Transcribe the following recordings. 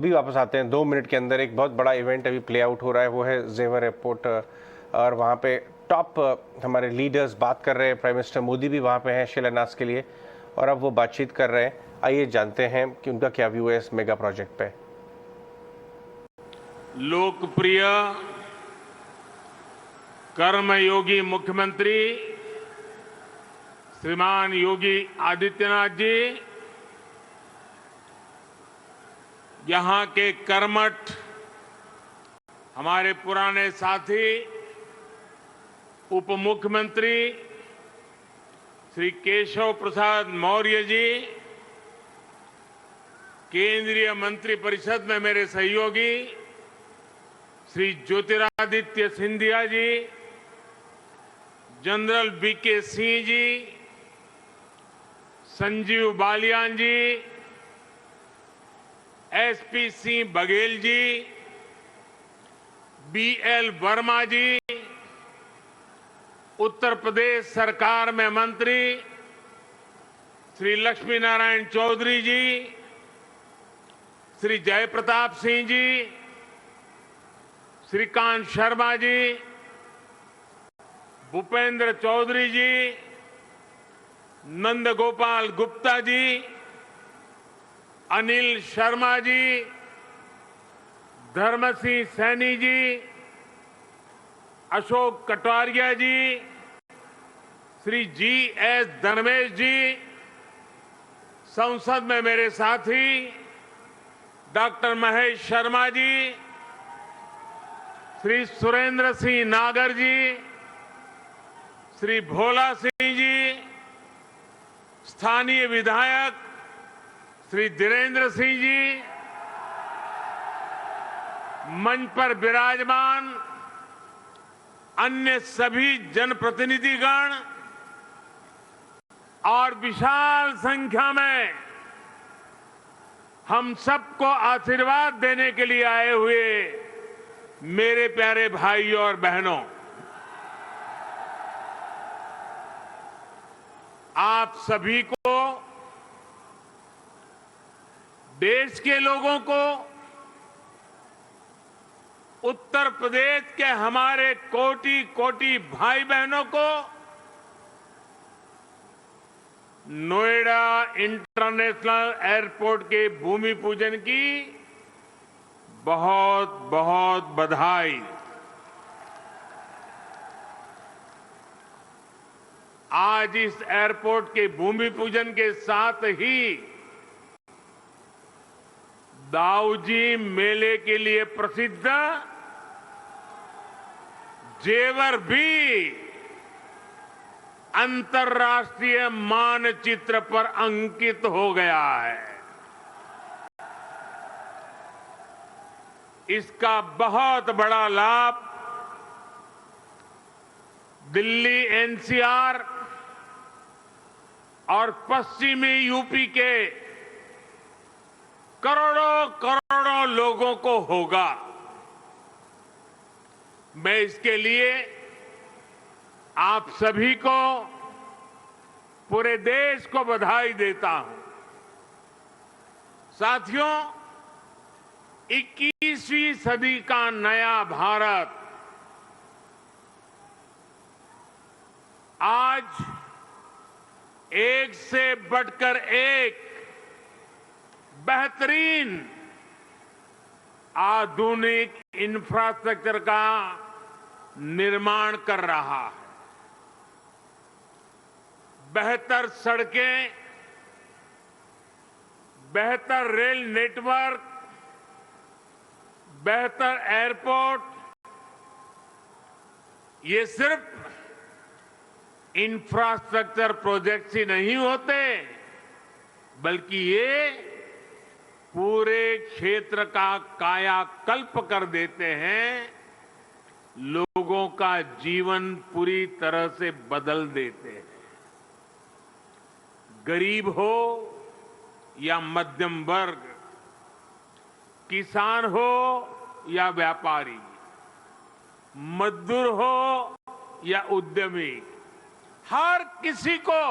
भी वापस आते हैं 2 मिनट के अंदर। एक बहुत बड़ा इवेंट अभी प्ले आउट हो रहा है, वो है जेवर एयरपोर्ट, और वहाँ पे टॉप हमारे लीडर्स बात कर रहे हैं। प्राइम मिनिस्टर मोदी भी वहाँ पे हैं शिलान्यास के लिए, और अब वो बातचीत कर रहे हैं। आइए जानते हैं कि उनका क्या व्यू है इस मेगा प्रोजेक्ट पे। लोकप्रिय कर्मयोगी मुख्यमंत्री श्रीमान योगी आदित्यनाथ जी, यहां के कर्मठ हमारे पुराने साथी उप मुख्यमंत्री श्री केशव प्रसाद मौर्य जी, केंद्रीय मंत्रिपरिषद में मेरे सहयोगी श्री ज्योतिरादित्य सिंधिया जी, जनरल वीके सिंह जी, संजीव बालियान जी, एसपी सिंह बघेल जी, बीएल वर्मा जी, उत्तर प्रदेश सरकार में मंत्री श्री लक्ष्मी नारायण चौधरी जी, श्री जयप्रताप सिंह जी, श्रीकांत शर्मा जी, भूपेंद्र चौधरी जी, नंदगोपाल गुप्ता जी, अनिल शर्मा जी, धर्मसिंह सैनी जी, अशोक कटारिया जी, श्री जी.एस. धर्मेश जी, संसद में मेरे साथी डॉक्टर महेश शर्मा जी, श्री सुरेंद्र सिंह नागर जी, श्री भोला सिंह जी, स्थानीय विधायक श्री धीरेन्द्र सिंह जी, मंच पर विराजमान अन्य सभी जनप्रतिनिधिगण और विशाल संख्या में हम सबको आशीर्वाद देने के लिए आए हुए मेरे प्यारे भाइयों और बहनों, आप सभी को, देश के लोगों को, उत्तर प्रदेश के हमारे कोटि कोटि भाई बहनों को नोएडा इंटरनेशनल एयरपोर्ट के भूमि पूजन की बहुत बहुत बधाई। आज इस एयरपोर्ट के भूमि पूजन के साथ ही दाऊजी मेले के लिए प्रसिद्ध जेवर भी अंतर्राष्ट्रीय मानचित्र पर अंकित हो गया है। इसका बहुत बड़ा लाभ दिल्ली एनसीआर और पश्चिमी यूपी के करोड़ों करोड़ों लोगों को होगा। मैं इसके लिए आप सभी को, पूरे देश को बधाई देता हूं। साथियों, 21वीं सदी का नया भारत आज एक से बढ़कर एक बेहतरीन आधुनिक इंफ्रास्ट्रक्चर का निर्माण कर रहा है। बेहतर सड़कें, बेहतर रेल नेटवर्क, बेहतर एयरपोर्ट, ये सिर्फ इंफ्रास्ट्रक्चर प्रोजेक्ट्स ही नहीं होते, बल्कि ये पूरे क्षेत्र का कायाकल्प कर देते हैं, लोगों का जीवन पूरी तरह से बदल देते हैं। गरीब हो या मध्यम वर्ग, किसान हो या व्यापारी, मजदूर हो या उद्यमी, हर किसी को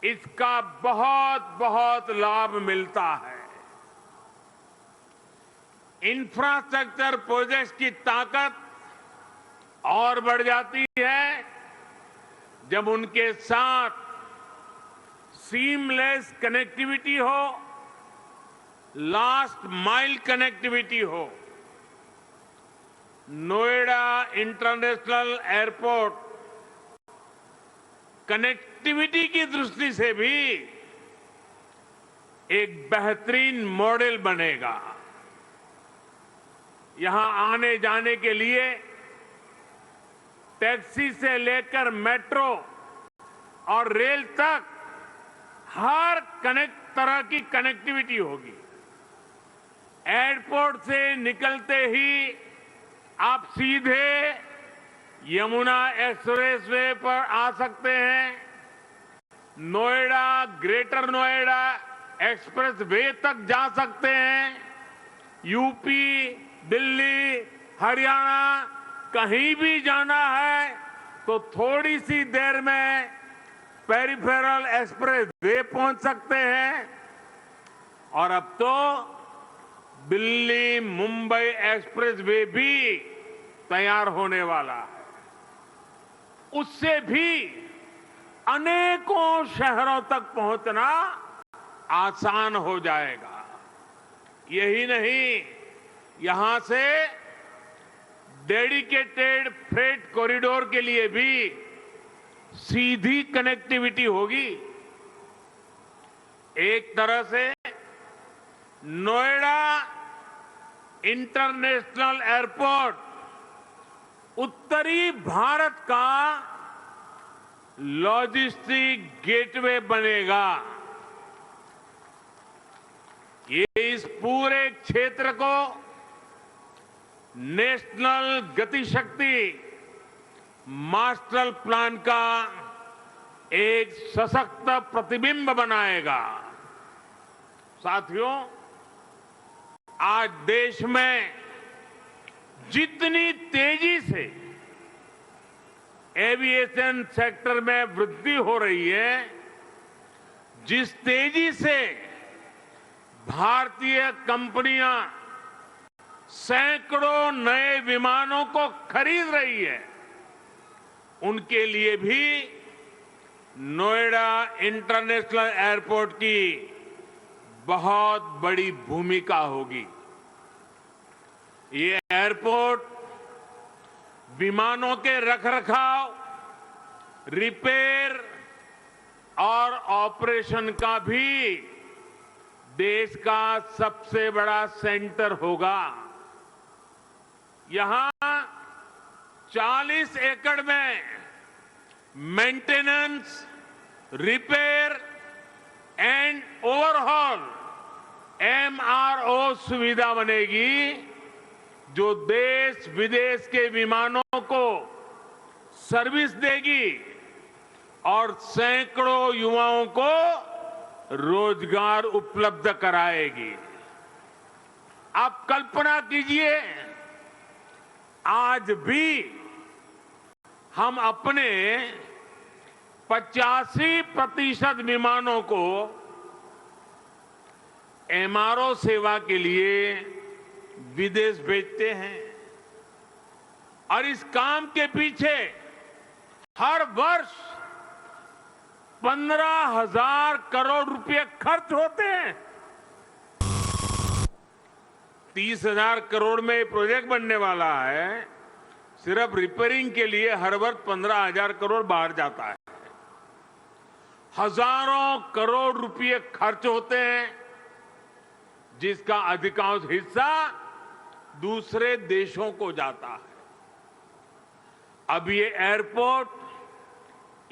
इसका बहुत बहुत लाभ मिलता है। इंफ्रास्ट्रक्चर प्रोजेक्ट्स की ताकत और बढ़ जाती है जब उनके साथ सीमलेस कनेक्टिविटी हो, लास्ट माइल कनेक्टिविटी हो। नोएडा इंटरनेशनल एयरपोर्ट कनेक्टिविटी की दृष्टि से भी एक बेहतरीन मॉडल बनेगा। यहां आने जाने के लिए टैक्सी से लेकर मेट्रो और रेल तक हर तरह की कनेक्टिविटी होगी। एयरपोर्ट से निकलते ही आप सीधे यमुना एक्सप्रेसवे पर आ सकते हैं। नोएडा, ग्रेटर नोएडा एक्सप्रेसवे तक जा सकते हैं। यूपी, दिल्ली, हरियाणा कहीं भी जाना है तो थोड़ी सी देर में पेरिफेरल एक्सप्रेसवे पहुंच सकते हैं। और अब तो दिल्ली मुंबई एक्सप्रेसवे भी तैयार होने वाला है। उससे भी अनेकों शहरों तक पहुंचना आसान हो जाएगा। यही नहीं, यहां से डेडिकेटेड फ्रेट कॉरिडोर के लिए भी सीधी कनेक्टिविटी होगी। एक तरह से नोएडा इंटरनेशनल एयरपोर्ट उत्तरी भारत का लॉजिस्टिक गेटवे बनेगा। ये इस पूरे क्षेत्र को नेशनल गतिशक्ति मास्टर प्लान का एक सशक्त प्रतिबिंब बनाएगा। साथियों, आज देश में जितनी तेजी से एविएशन सेक्टर में वृद्धि हो रही है, जिस तेजी से भारतीय कंपनियां सैकड़ों नए विमानों को खरीद रही है, उनके लिए भी नोएडा इंटरनेशनल एयरपोर्ट की बहुत बड़ी भूमिका होगी। ये एयरपोर्ट विमानों के रखरखाव, रिपेयर और ऑपरेशन का भी देश का सबसे बड़ा सेंटर होगा। यहां 40 एकड़ में maintenance, repair and overhaul MRO सुविधा बनेगी, जो देश विदेश के विमानों को सर्विस देगी और सैकड़ों युवाओं को रोजगार उपलब्ध कराएगी। आप कल्पना कीजिए, आज भी हम अपने 85% विमानों को MRO सेवा के लिए विदेश भेजते हैं। और इस काम के पीछे हर वर्ष 15,000 करोड़ रुपए खर्च होते हैं। 30,000 करोड़ में प्रोजेक्ट बनने वाला है। सिर्फ रिपेयरिंग के लिए हर वर्ष 15,000 करोड़ बाहर जाता है। हजारों करोड़ रुपए खर्च होते हैं, जिसका अधिकांश हिस्सा दूसरे देशों को जाता है। अब ये एयरपोर्ट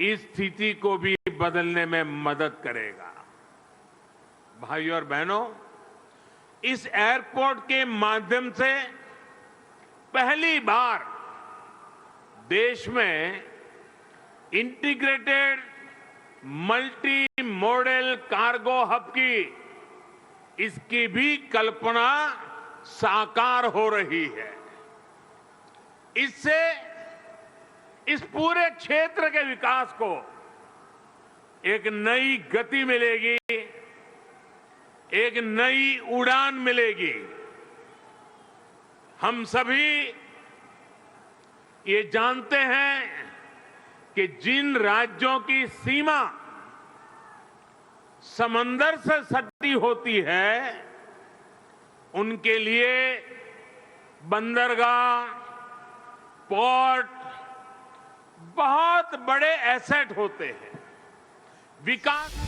इस स्थिति को भी बदलने में मदद करेगा। भाइयों और बहनों, इस एयरपोर्ट के माध्यम से पहली बार देश में integrated multi modal cargo hub की इसकी भी कल्पना साकार हो रही है। इससे इस पूरे क्षेत्र के विकास को एक नई गति मिलेगी, एक नई उड़ान मिलेगी। हम सभी ये जानते हैं कि जिन राज्यों की सीमा समंदर से सटी होती है, उनके लिए बंदरगाह, पोर्ट बहुत बड़े एसेट होते हैं। विकास